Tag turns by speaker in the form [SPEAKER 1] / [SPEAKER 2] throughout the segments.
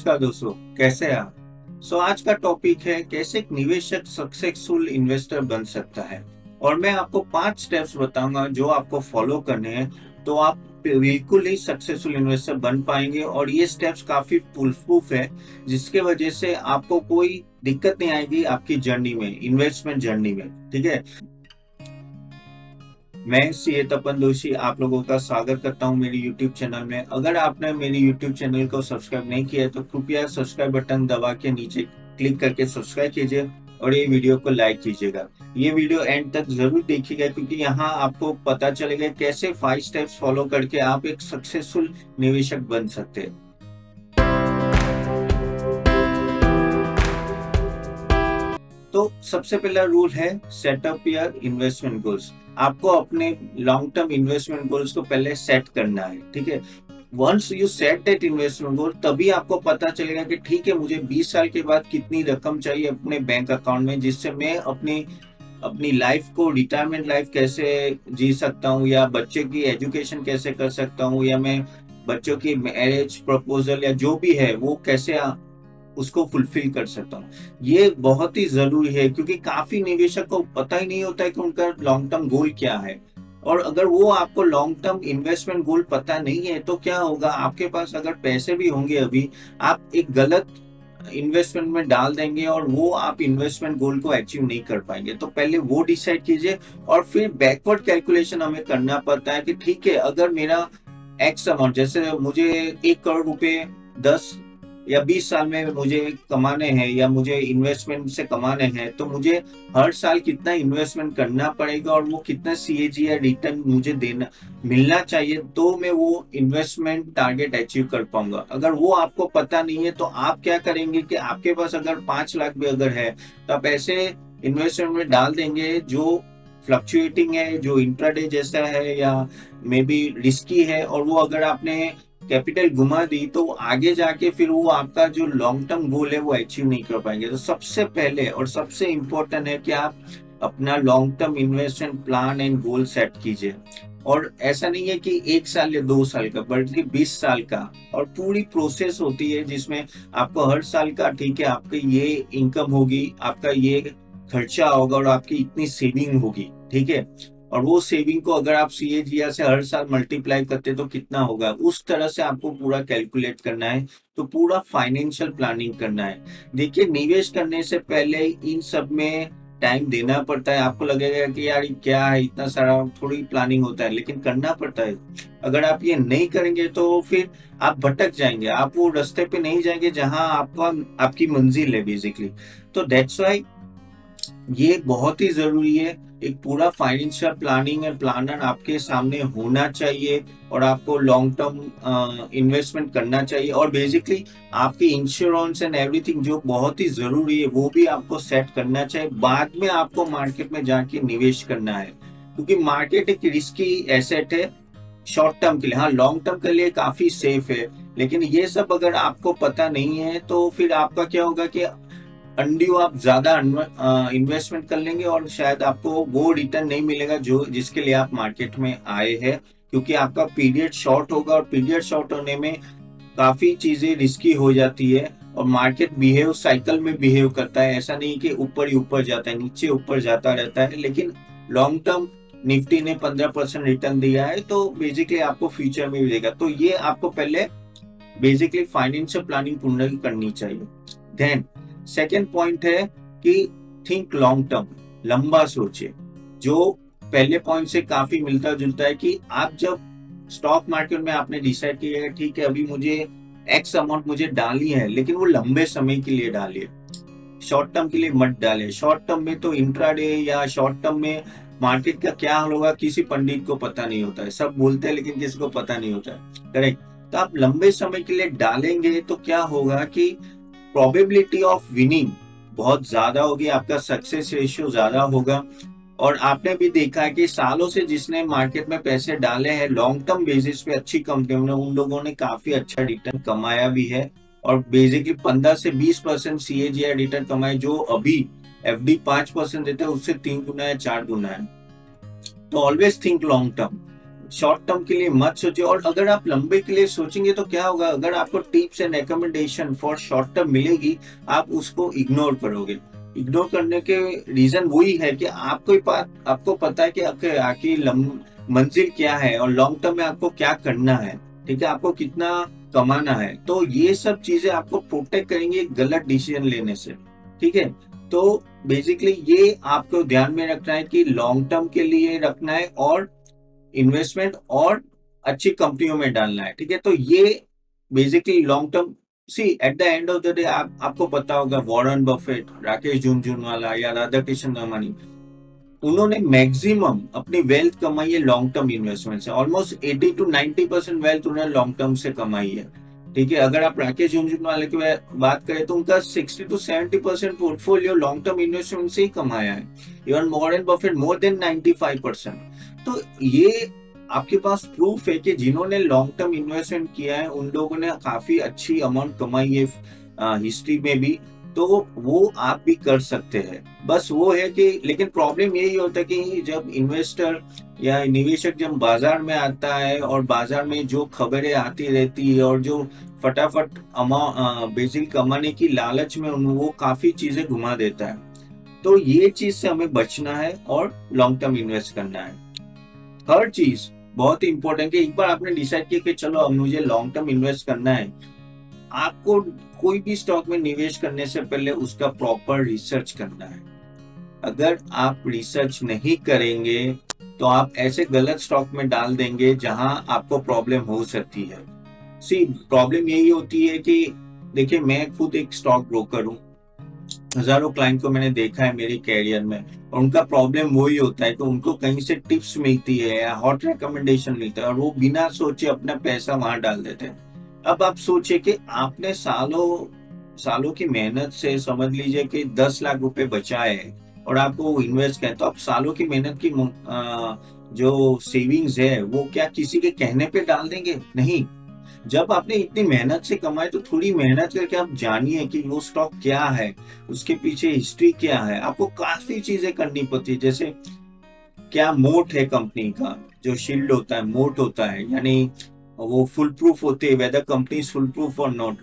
[SPEAKER 1] नमस्कार दोस्तों, कैसे हैं आप। आज का टॉपिक है कैसे एक निवेशक सक्सेसफुल इन्वेस्टर बन सकता है। और मैं आपको 5 स्टेप्स बताऊंगा जो आपको फॉलो करने हैं, तो आप बिल्कुल ही सक्सेसफुल इन्वेस्टर बन पाएंगे। और ये स्टेप्स काफी फुल प्रूफ है, जिसके वजह से आपको कोई दिक्कत नहीं आएगी आपकी जर्नी में, इन्वेस्टमेंट जर्नी में। ठीक है, मैं सीए तपन दोषी आप लोगों का स्वागत करता हूं मेरी यूट्यूब चैनल में। अगर आपने मेरी यूट्यूब चैनल को सब्सक्राइब नहीं किया है तो कृपया सब्सक्राइब बटन दबा के नीचे क्लिक करके सब्सक्राइब कीजिए और ये वीडियो को लाइक कीजिएगा। ये वीडियो एंड तक जरूर देखिएगा, क्योंकि यहाँ आपको पता चलेगा कैसे 5 स्टेप्स फॉलो करके आप एक सक्सेसफुल निवेशक बन सकते हैं। तो सबसे पहला रूल है सेटअप योर इन्वेस्टमेंट गोल्स। आपको अपने लॉन्ग टर्म इन्वेस्टमेंट गोल्स को पहले सेट करना है। ठीक है, once you set that investment goal, तभी आपको पता चलेगा कि ठीक है, मुझे 20 साल के बाद कितनी रकम चाहिए अपने बैंक अकाउंट में, जिससे मैं अपनी अपनी लाइफ को, रिटायरमेंट लाइफ कैसे जी सकता हूँ, या बच्चे की एजुकेशन कैसे कर सकता हूँ, या मैं बच्चों की मैरिज प्रपोजल या जो भी है वो कैसे उसको फुलफिल कर सकता हूँ। ये बहुत ही जरूरी है, क्योंकि काफी निवेशक को पता ही नहीं होता है कि उनका लॉन्ग टर्म गोल क्या है। और अगर वो आपको लॉन्ग टर्म इन्वेस्टमेंट गोल पता नहीं है तो क्या होगा, आपके पास अगर पैसे भी होंगे अभी, आप एक गलत इन्वेस्टमेंट में डाल देंगे और वो आप इन्वेस्टमेंट गोल को अचीव नहीं कर पाएंगे। तो पहले वो डिसाइड कीजिए, और फिर बैकवर्ड कैलकुलेशन हमें करना पड़ता है कि ठीक है, अगर मेरा एक्स अमाउंट, जैसे मुझे 1 करोड़ रुपए 10 या 20 साल में मुझे कमाने हैं, या मुझे इन्वेस्टमेंट से कमाने हैं, तो मुझे हर साल कितना इन्वेस्टमेंट करना पड़ेगा और वो कितना सीएजी या रिटर्न मुझे देना मिलना चाहिए, तो मैं वो इन्वेस्टमेंट टारगेट अचीव कर पाऊंगा। अगर वो आपको पता नहीं है तो आप क्या करेंगे कि आपके पास अगर 5 लाख भी अगर है, तो आप ऐसे इन्वेस्टमेंट में डाल देंगे जो फ्लक्चुएटिंग है, जो इंट्राडे जैसा है, या मे बी रिस्की है, और वो अगर आपने कैपिटल घुमा दी तो आगे जाके फिर वो आपका जो लॉन्ग टर्म गोल है वो अचीव नहीं कर पाएंगे। तो सबसे पहले और सबसे इम्पोर्टेंट है कि आप अपना long term investment plan and goal set कीजिए। और ऐसा नहीं है कि 1 साल या 2 साल का, बल्कि 20 साल का। और पूरी प्रोसेस होती है जिसमें आपको हर साल का, ठीक है, आपकी ये इनकम होगी, आपका ये खर्चा होगा और आपकी इतनी सेविंग होगी। ठीक है, और वो सेविंग को अगर आप सीएजीआर से हर साल मल्टीप्लाई करते तो कितना होगा, उस तरह से आपको पूरा कैलकुलेट करना है। तो पूरा फाइनेंशियल प्लानिंग करना है। देखिए, निवेश करने से पहले इन सब में टाइम देना पड़ता है। आपको लगेगा कि यार ये क्या है, इतना सारा थोड़ी प्लानिंग होता है, लेकिन करना पड़ता है। अगर आप ये नहीं करेंगे तो फिर आप भटक जाएंगे, आप वो रास्ते पे नहीं जाएंगे जहां आपका आपकी मंजिल है बेसिकली। तो दैट्स वाई ये बहुत ही जरूरी है। एक पूरा फाइनेंशियल प्लानिंग एंड प्लानर आपके सामने होना चाहिए, और आपको लॉन्ग टर्म इन्वेस्टमेंट करना चाहिए। और बेसिकली आपकी इंश्योरेंस एंड एवरीथिंग जो बहुत ही जरूरी है वो भी आपको सेट करना चाहिए। बाद में आपको मार्केट में जाके निवेश करना है, क्योंकि मार्केट एक रिस्की एसेट है शॉर्ट टर्म के लिए। हाँ, लॉन्ग टर्म के लिए काफी सेफ है, लेकिन ये सब अगर आपको पता नहीं है तो फिर आपका क्या होगा कि अनड्यू आप ज्यादा इन्वेस्टमेंट कर लेंगे और शायद आपको वो रिटर्न नहीं मिलेगा जो जिसके लिए आप मार्केट में आए हैं, क्योंकि आपका पीरियड शॉर्ट होगा। और पीरियड शॉर्ट होने में काफी चीजें रिस्की हो जाती है, और मार्केट बिहेव साइकिल में बिहेव करता है। ऐसा नहीं कि ऊपर ही ऊपर जाता है, नीचे ऊपर जाता रहता है। लेकिन लॉन्ग टर्म निफ्टी ने 15% रिटर्न दिया है, तो बेसिकली आपको फ्यूचर में भी देगा। तो ये आपको पहले बेसिकली फाइनेंशियल प्लानिंग पूर्ण करनी चाहिए। देन सेकेंड पॉइंट है कि थिंक लॉन्ग टर्म, लंबा सोचे। जो पहले पॉइंट से काफी मिलता जुलता है कि आप जब स्टॉक मार्केट में आपने डिसाइड किया है, ठीक है, अभी मुझे एक्स अमाउंट मुझे डालनी है, लेकिन वो लंबे समय के लिए डालिए, शॉर्ट टर्म के लिए मत डालिए। शॉर्ट टर्म में तो इंट्राडे या शॉर्ट टर्म में मार्केट का क्या हाल होगा किसी पंडित को पता नहीं होता है। सब बोलते हैं लेकिन किसी को पता नहीं होता है, करेक्ट। तो आप लंबे समय के लिए डालेंगे तो क्या होगा कि प्रोबेबिलिटी ऑफ विनिंग बहुत ज्यादा होगी, आपका सक्सेस रेशियो ज्यादा होगा। और आपने भी देखा है कि सालों से जिसने मार्केट में पैसे डाले हैं लॉन्ग टर्म बेसिस पे अच्छी कंपनियों ने, उन लोगों ने काफी अच्छा रिटर्न कमाया भी है। और बेसिकली 15 से 20% सीएजीआर रिटर्न कमाए, जो अभी एफडी 5% देते हैं उससे 3 गुना या 4 गुना है। तो always think long term. Short term के लिए मत सोचिए। और अगर आप लंबे के लिए सोचेंगे तो क्या होगा, अगर आपको tips and recommendation for short term मिलेगी, आप उसको इग्नोर करोगे। इग्नोर करने के रीजन वही है कि आपको पता है कि आपकी मंजिल क्या है और लॉन्ग टर्म में आपको क्या करना है, ठीक है, आपको कितना कमाना है। तो ये सब चीजें आपको प्रोटेक्ट करेंगे गलत डिसीजन लेने से, ठीक है। तो बेसिकली ये आपको ध्यान में रखना है कि लॉन्ग टर्म के लिए रखना है और इन्वेस्टमेंट और अच्छी कंपनियों में डालना है, ठीक है। तो ये basically long term, see at the end of the day आपको पता होगा वॉरेन बफेट, राकेश झुनझुनवाला या राधा कृष्ण दमानी, उन्होंने मैक्सिमम अपनी वेल्थ कमाई है लॉन्ग टर्म इन्वेस्टमेंट से। ऑलमोस्ट 80 to 90% वेल्थ उन्होंने लॉन्ग टर्म से कमाई है, ठीक है। अगर आप राकेश झुनझुनवाला की बात करें तो उनका 60 to 70% portfolio long term investment से ही कमाया है। Even Warren Buffett more than 95%। तो ये आपके पास प्रूफ है कि जिन्होंने लॉन्ग टर्म इन्वेस्टमेंट किया है उन लोगों ने काफी अच्छी अमाउंट कमाई है हिस्ट्री में भी। तो वो आप भी कर सकते हैं। बस वो है कि लेकिन प्रॉब्लम यही होता है कि जब इन्वेस्टर या निवेशक जब बाजार में आता है और बाजार में जो खबरें आती रहती है और जो फटाफट बेसिक कमाने की लालच में वो काफी चीजें घुमा देता है। तो ये चीज से हमें बचना है और लॉन्ग टर्म इन्वेस्ट करना है। हर चीज बहुत ही इंपॉर्टेंट है। एक बार आपने डिसाइड किया कि चलो अब मुझे लॉन्ग टर्म इन्वेस्ट करना है, आपको कोई भी स्टॉक में निवेश करने से पहले उसका प्रॉपर रिसर्च करना है। अगर आप रिसर्च नहीं करेंगे तो आप ऐसे गलत स्टॉक में डाल देंगे जहां आपको प्रॉब्लम हो सकती है। सी प्रॉब्लम यही होती है कि देखिए, मैं खुद एक स्टॉक ब्रोकर हूँ, हजारों क्लाइंट को मैंने देखा है मेरे कैरियर में, और उनका प्रॉब्लम वही होता है कि उनको कहीं से टिप्स मिलती है या हॉट रिकमेंडेशन मिलता है और वो बिना सोचे अपना पैसा वहां डाल देते हैं। अब आप सोचिए कि आपने सालों सालों की मेहनत से समझ लीजिए कि 10 लाख रुपए बचाए हैं और आपको वो इन्वेस्ट करें, तो आप सालों की मेहनत की जो सेविंग्स है वो क्या किसी के कहने पे डाल देंगे? नहीं। जब आपने इतनी मेहनत से कमाए तो थोड़ी मेहनत करके आप जानिए कि वो स्टॉक क्या है, उसके पीछे हिस्ट्री क्या है। आपको काफी चीजें करनी पड़ती है, जैसे क्या मोट है कंपनी का, जो शील्ड होता है, मोट होता है, यानी वो फुल प्रूफ होते हैं, वेदर कंपनी फुल प्रूफ और नॉट।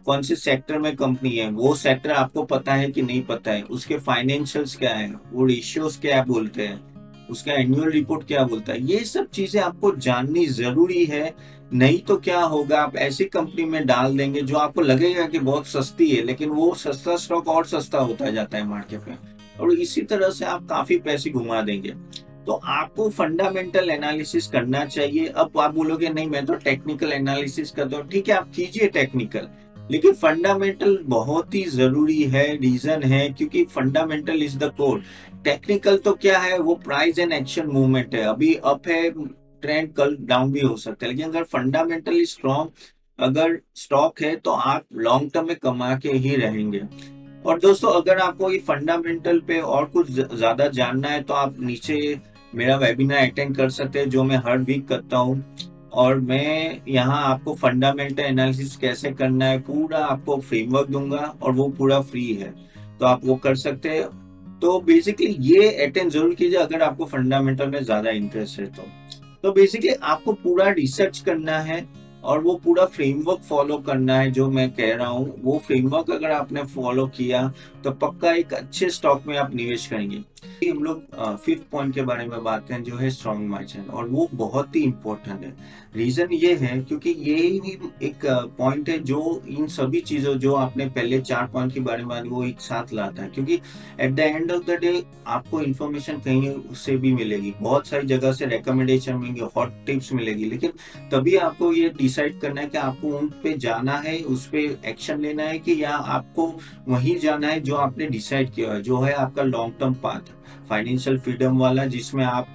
[SPEAKER 1] कौन से सेक्टर में कंपनी है, वो सेक्टर आपको पता है कि नहीं पता है, उसके फाइनेंशियल्स क्या है, वो रेशियोज क्या बोलते हैं, उसका एनुअल रिपोर्ट क्या बोलता है, ये सब चीजें आपको जाननी जरूरी है। नहीं तो क्या होगा, आप ऐसी कंपनी में डाल देंगे जो आपको लगेगा कि बहुत सस्ती है, लेकिन वो सस्ता स्टॉक और सस्ता होता जाता है मार्केट में, और इसी तरह से आप काफी पैसे घुमा देंगे। तो आपको फंडामेंटल एनालिसिस करना चाहिए। अब आप बोलोगे नहीं मैं तो टेक्निकल एनालिसिस करता हूँ, ठीक है आप कीजिए टेक्निकल, लेकिन फंडामेंटल बहुत ही जरूरी है। रीजन है क्योंकि fundamental is the core. Technical तो क्या है, वो प्राइस एंड एक्शन मूवमेंट है, अभी अप है ट्रेंड, कल डाउन भी हो सकता है, लेकिन अगर फंडामेंटली स्ट्रॉन्ग अगर स्टॉक है तो आप लॉन्ग टर्म में कमा के ही रहेंगे। और दोस्तों, अगर आपको ये फंडामेंटल पे और कुछ ज्यादा जानना है तो आप नीचे मेरा वेबिनार अटेंड कर सकते हैं, जो मैं हर वीक करता हूँ। और मैं यहाँ आपको फंडामेंटल एनालिसिस कैसे करना है पूरा आपको फ्रेमवर्क दूंगा, और वो पूरा फ्री है, तो आप वो कर सकते हैं। तो बेसिकली ये अटेंड जरूर कीजिए अगर आपको फंडामेंटल में ज्यादा इंटरेस्ट है तो बेसिकली आपको पूरा रिसर्च करना है और वो पूरा फ्रेमवर्क फॉलो करना है। जो मैं कह रहा हूँ वो फ्रेमवर्क अगर आपने फॉलो किया तो पक्का एक अच्छे स्टॉक में आप निवेश करेंगे। हम लोग फिफ्थ पॉइंट के बारे में बात करें, जो है स्ट्रॉन्ग मार्जिन, और वो बहुत ही इंपॉर्टेंट है। रीजन ये है क्योंकि ये ही एक पॉइंट है जो इन सभी चीजों जो आपने पहले 4 पॉइंट के बारे में वो एक साथ लाता है। क्योंकि eight the end of the day आपको इन्फॉर्मेशन कहीं से भी मिलेगी, बहुत सारी जगह से रिकमेंडेशन मिलेंगे, हॉट टिप्स मिलेगी, लेकिन तभी आपको ये डिसाइड करना है कि आपको उन पे जाना है, उस पे एक्शन लेना है, कि या आपको वहीं जाना है जो आपने डिसाइड किया है, जो है आपका long term path, financial freedom वाला, जिसमें आप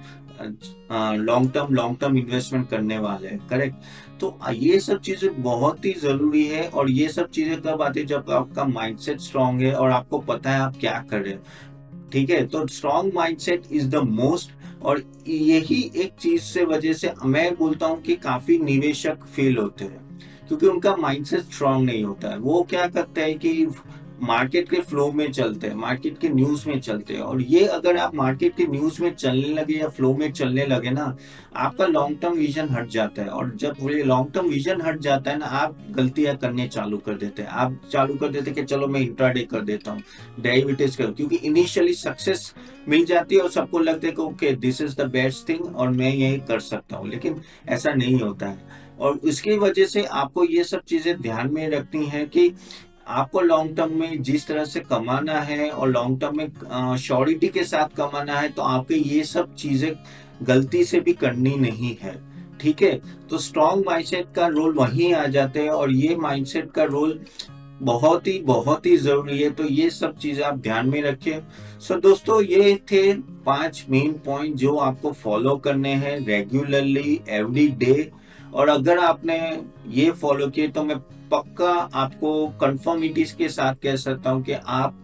[SPEAKER 1] लॉन्ग टर्म इन्वेस्टमेंट करने वाले हैं। करेक्ट। तो ये सब चीजें बहुत ही जरूरी है, और ये सब चीजें तब आती है जब आपका माइंडसेट स्ट्रांग है और आपको पता है आप क्या कर रहे हैं। ठीक है, तो strong mindset is the most, और यही एक चीज से वजह से मैं बोलता हूँ कि काफी निवेशक फेल होते हैं, क्योंकि उनका माइंडसेट स्ट्रांग नहीं होता है। वो क्या करते हैं कि मार्केट के फ्लो में चलते हैं, मार्केट के न्यूज में चलते हैं, और ये अगर आप मार्केट के न्यूज में चलने लगे या फ्लो में चलने लगे ना, आपका लॉन्ग टर्म विजन हट जाता है। और जब ये लॉन्ग टर्म विजन हट जाता है ना, आप गलतियां करने चालू कर देते हैं। आप चालू कर देते हैं कि चलो मैं इंट्राडे कर देता हूँ, डेरिवेटिव्स कर, क्योंकि इनिशियली सक्सेस मिल जाती है और सबको लगता है कि okay this is the best thing और मैं ये कर सकता हूँ, लेकिन ऐसा नहीं होता है। और उसकी वजह से आपको ये सब चीजें ध्यान में रखनी है कि आपको लॉन्ग टर्म में जिस तरह से कमाना है और लॉन्ग टर्म में श्योरिटी के साथ कमाना है, तो आपके ये सब चीजें गलती से भी करनी नहीं है। ठीक है, तो स्ट्रॉन्ग माइंडसेट का रोल वहीं आ जाते हैं, और ये माइंडसेट का रोल बहुत ही जरूरी है। तो ये सब चीजें आप ध्यान में रखें। सो दोस्तों, ये थे 5 मेन पॉइंट जो आपको फॉलो करने हैं रेगुलरली एवरी डे। और अगर आपने ये फॉलो किए तो मैं पक्का आपको कंफर्मिटीज के साथ कह सकता हूं कि आप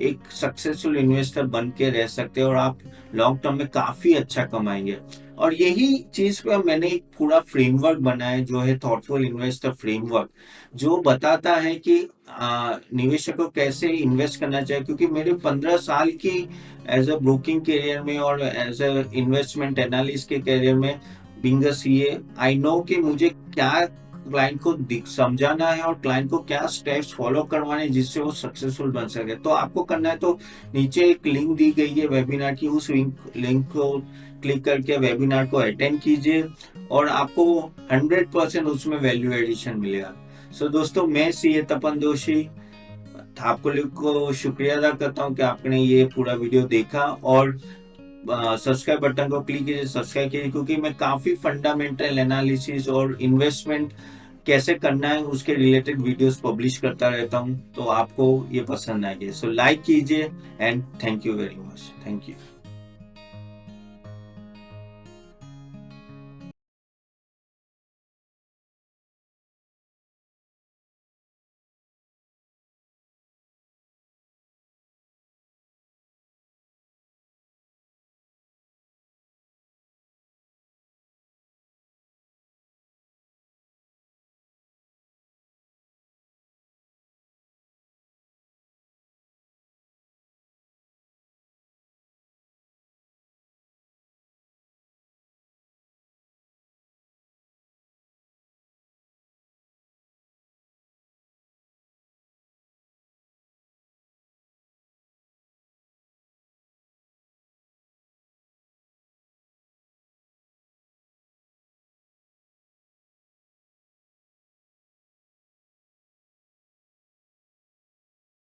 [SPEAKER 1] एक सक्सेसफुल इन्वेस्टर बन के रह सकते हैं और आप लॉन्ग टर्म में काफी अच्छा कमाएंगे। और यही चीज पे मैंने एक पूरा फ्रेमवर्क बनाया जो है थॉटफुल इन्वेस्टर फ्रेमवर्क, जो बताता है कि निवेशक को कैसे इन्वेस्ट करना चाहिए। क्योंकि मेरे 15 साल की एज अ ब्रोकिंग करियर में और एज अ इन्वेस्टमेंट एनालिस्ट के करियर में being a CA, I know कि मुझे क्या क्लाइंट को समझाना है और क्लाइंट को क्या स्टेप्स फॉलो करवाने जिससे वो सक्सेसफुल बन सके। तो आपको करना है तो नीचे एक लिंक दी गई है वेबिनार की, उस लिंक को क्लिक करके वेबिनार को अटेंड कीजिए और आपको 100% उसमें वैल्यू एडिशन मिलेगा। सो दोस्तों, मैं सीए तपन जोशी आपको शुक्रिया अदा करता हूँ कि आपने ये पूरा वीडियो देखा, और सब्सक्राइब बटन को क्लिक कीजिए, सब्सक्राइब कीजिए, क्योंकि मैं काफी फंडामेंटल एनालिसिस और इन्वेस्टमेंट कैसे करना है उसके रिलेटेड वीडियोस पब्लिश करता रहता हूं। तो आपको ये पसंद आएगी, सो लाइक कीजिए and thank you very much. Thank you.